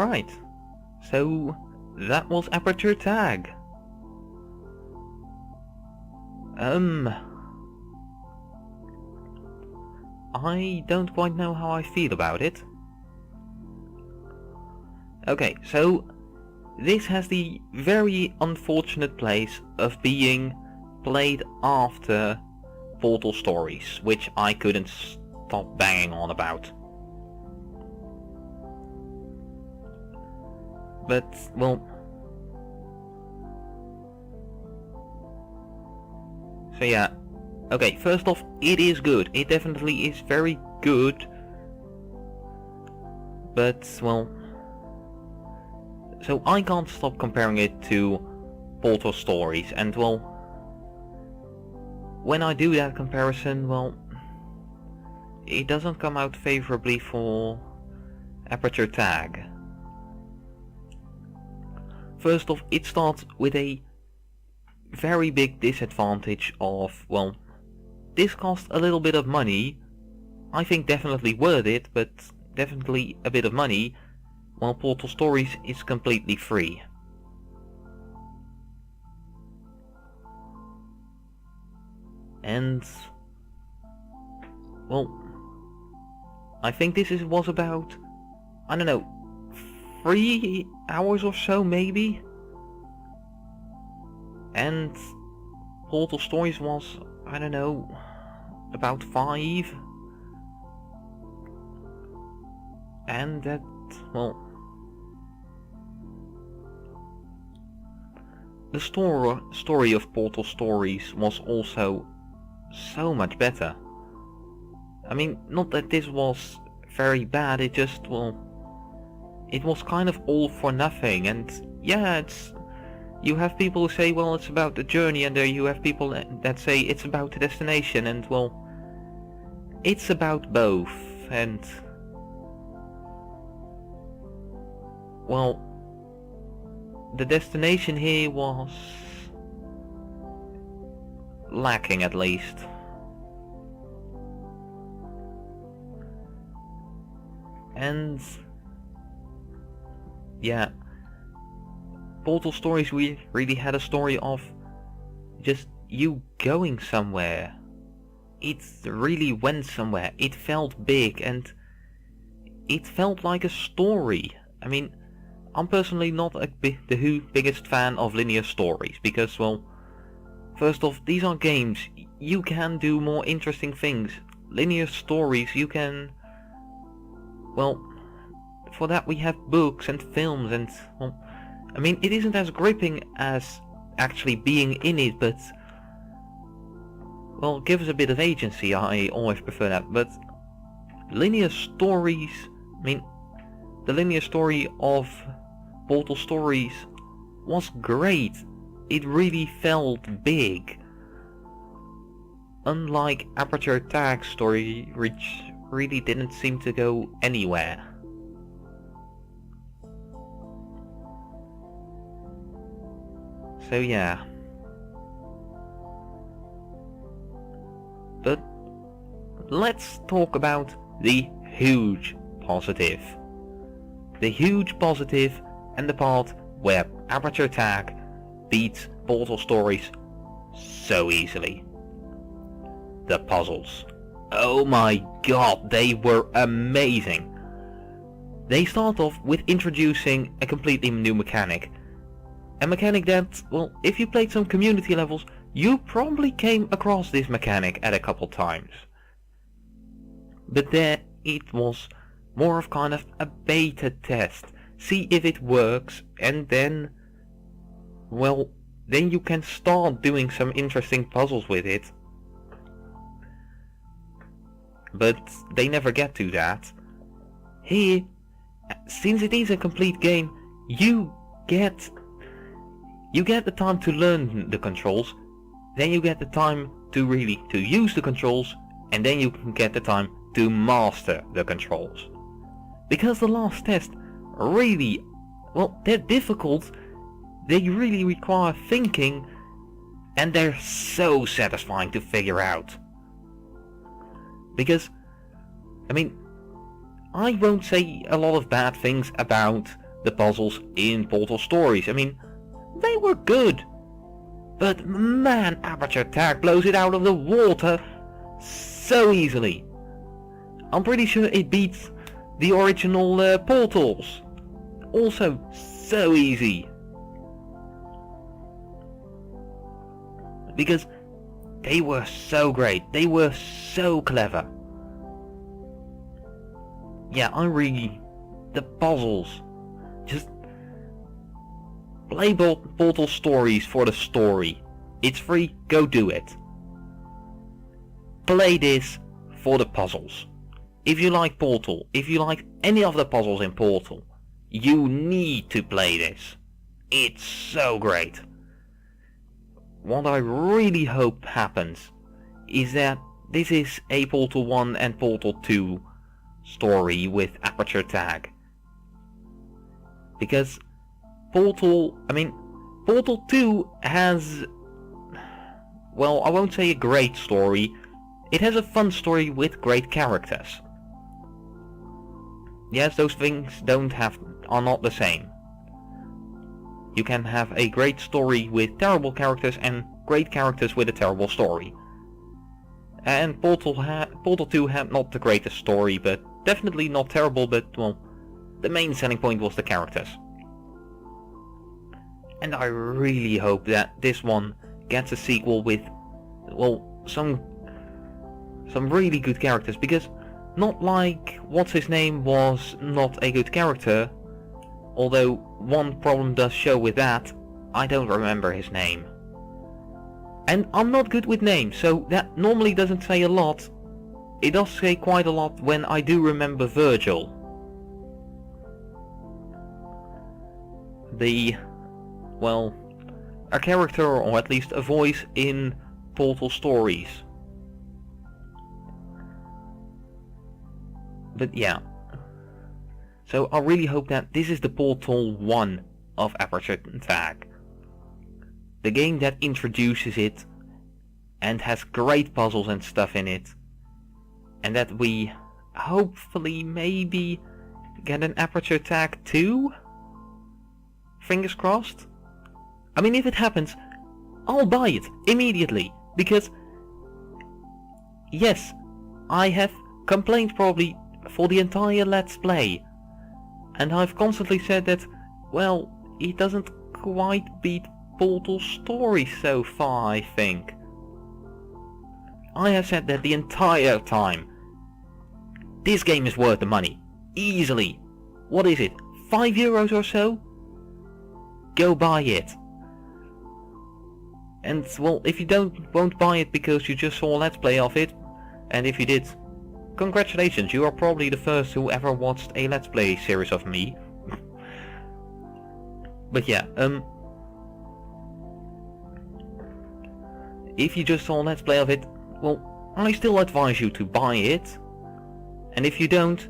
Alright, so that was Aperture Tag. I don't quite know how I feel about it. Okay, so this has the very unfortunate place of being played after Portal Stories, which I couldn't stop banging on about. But, well... So yeah, okay, first off, it is good. It definitely is very good. But, well... So I can't stop comparing it to Portal Stories, and well... When I do that comparison, well... It doesn't come out favorably for Aperture Tag. First off, it starts with a very big disadvantage of, well, this cost a little bit of money. I think definitely worth it, but definitely a bit of money, while Portal Stories is completely free. And, well, I think this was about, I don't know, 3 hours or so maybe? And Portal Stories was, I don't know, about 5? And that, well... The story of Portal Stories was also so much better. I mean, not that this was very bad, it just, well... It was kind of all for nothing, and yeah, it's... You have people who say, well, it's about the journey, and there you have people that say it's about the destination, and well... It's about both, and... Well... The destination here was... lacking, at least. And... Yeah, Portal Stories really had a story of just you going somewhere. It really went somewhere. It felt big and it felt like a story. I mean, I'm personally not the biggest fan of linear stories because, well, first off, these are games. You can do more interesting things. Linear stories, you can... Well... For that we have books and films and, well, I mean, it isn't as gripping as actually being in it, but, well, give us a bit of agency, I always prefer that, but linear stories, I mean, the linear story of Portal Stories was great. It really felt big. Unlike Aperture Tag story, which really didn't seem to go anywhere. So yeah. But let's talk about the huge positive. The huge positive and the part where Aperture Tag beats Portal Stories so easily. The puzzles. Oh my god, they were amazing. They start off with introducing a completely new mechanic. A mechanic that, well, if you played some community levels, you probably came across this mechanic at a couple times. But there it was more of kind of a beta test. See if it works, and then, well, then you can start doing some interesting puzzles with it. But they never get to that. Here, since it is a complete game, you get the time to learn the controls, then you get the time to use the controls, and then you can get the time to master the controls. Because the last test really, well, they're difficult, they really require thinking, and they're so satisfying to figure out. Because, I mean, I won't say a lot of bad things about the puzzles in Portal Stories. I mean, they were good. But man, Aperture Tag blows it out of the water so easily. I'm pretty sure it beats the original Portals. Also so easy. Because they were so great. They were so clever. Yeah, the puzzles. Just play Portal Stories for the story. It's free, go do it. Play this for the puzzles. If you like Portal, if you like any of the puzzles in Portal, you need to play this. It's so great. What I really hope happens is that this is a Portal 1 and Portal 2 story with Aperture Tag. Because Portal 2 has, well, I won't say a great story. It has a fun story with great characters. Yes, those things are not the same. You can have a great story with terrible characters and great characters with a terrible story. And Portal 2 had not the greatest story, but definitely not terrible, but well, the main selling point was the characters. And I really hope that this one gets a sequel with, well, some really good characters, because not like what's his name was not a good character, although one problem does show with that, I don't remember his name. And I'm not good with names, so that normally doesn't say a lot. It does say quite a lot when I do remember Virgil. A character, or at least a voice in Portal Stories. But yeah. So I really hope that this is the Portal 1 of Aperture Tag. The game that introduces it and has great puzzles and stuff in it. And that we hopefully maybe get an Aperture Tag 2? Fingers crossed? I mean, if it happens, I'll buy it immediately. Because, yes, I have complained probably for the entire Let's Play. And I've constantly said that, well, it doesn't quite beat Portal Story so far, I think. I have said that the entire time. This game is worth the money. Easily. What is it? €5 or so? Go buy it. And, well, if you won't buy it because you just saw a Let's Play of it, and if you did, congratulations, you are probably the first who ever watched a Let's Play series of me. But yeah, if you just saw a Let's Play of it, well, I still advise you to buy it. And if you don't,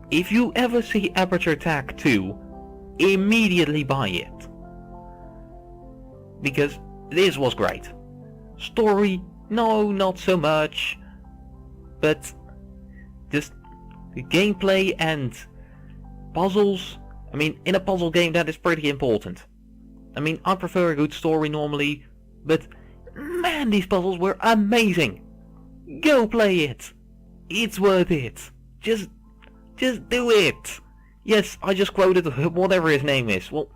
if you ever see Aperture Tag 2, immediately buy it. Because this was great. Story, no, not so much. But just the gameplay and puzzles, I mean, in a puzzle game that is pretty important. I mean, I prefer a good story normally, but man, these puzzles were amazing. Go play it. It's worth it. Just do it. Yes, I just quoted whatever his name is. Well,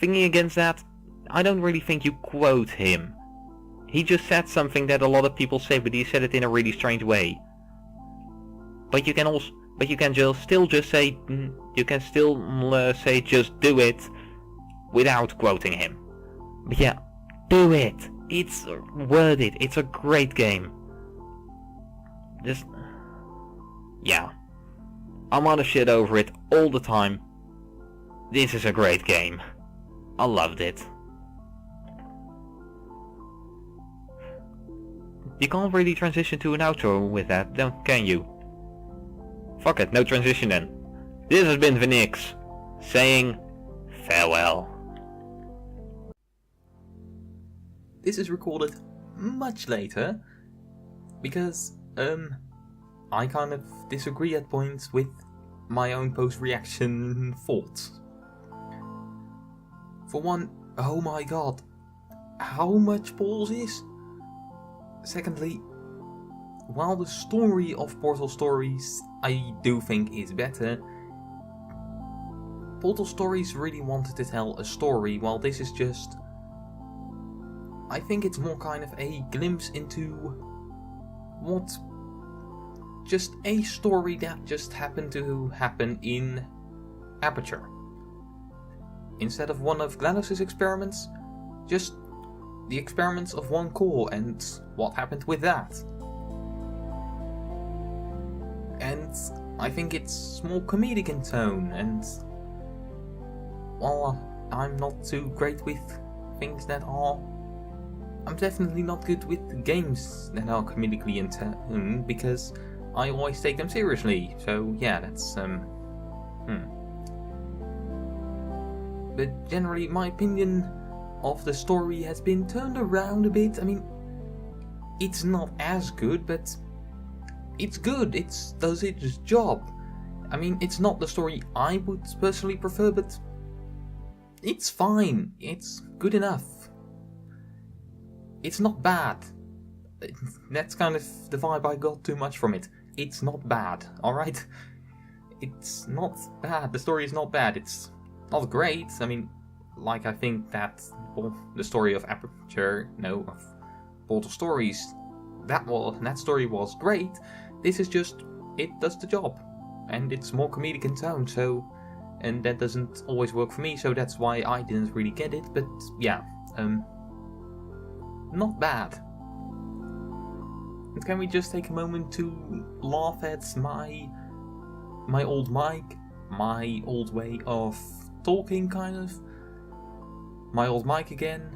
thinking against that, I don't really think you quote him. He just said something that a lot of people say, but he said it in a really strange way. But you can still say just do it without quoting him. But yeah, do it. It's worth it. It's a great game. Yeah. I'm gonna shit over it all the time. This is a great game. I loved it. You can't really transition to an outro with that, can you? Fuck it, no transition then. This has been Vinix, saying farewell. This is recorded much later, because, I kind of disagree at points with my own post-reaction thoughts. For one, oh my god, how much balls is? Secondly, while the story of Portal Stories I do think is better, Portal Stories really wanted to tell a story, while this is just... I think it's more kind of a glimpse into what... just a story that just happened to happen in Aperture. Instead of one of GLaDOS's experiments, just the experiments of one core and what happened with that. And I think it's more comedic in tone, and while I'm not too great with things that are... I'm definitely not good with games that are comedically in tone, because I always take them seriously, so yeah, that's But generally, my opinion of the story has been turned around a bit. I mean, it's not as good, but it's good. It does its job. I mean, it's not the story I would personally prefer, but it's fine. It's good enough. It's not bad. That's kind of the vibe I got too much from it. It's not bad, alright? It's not bad. The story is not bad. It's not great. I mean, like, I think that the story of of Portal Stories, that story was great. This is just, it does the job, and it's more comedic in tone, so, and that doesn't always work for me, so that's why I didn't really get it, but yeah, not bad. And can we just take a moment to laugh at my old mic, my old way of talking, kind of. My old mic again.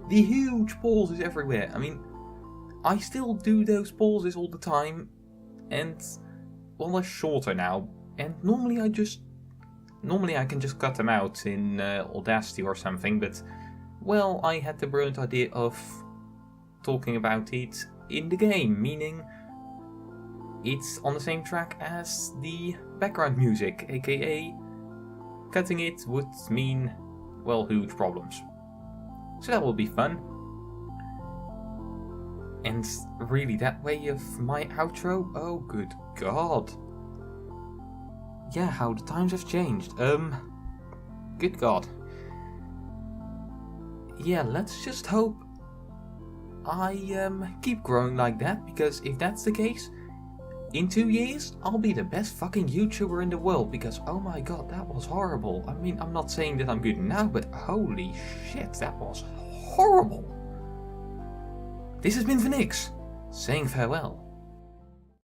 The huge pauses everywhere. I mean, I still do those pauses all the time, and well, they're shorter now. And normally I can just cut them out in Audacity or something, but well, I had the brilliant idea of talking about it in the game, meaning it's on the same track as the background music, aka cutting it would mean, well, huge problems. So that will be fun. And really, that way of my outro, oh good god. Yeah, how the times have changed. Good god. Yeah, let's just hope I keep growing like that, because if that's the case, in 2 years, I'll be the best fucking YouTuber in the world, because oh my god, that was horrible. I mean, I'm not saying that I'm good now, but holy shit, that was horrible. This has been Vanix, saying farewell.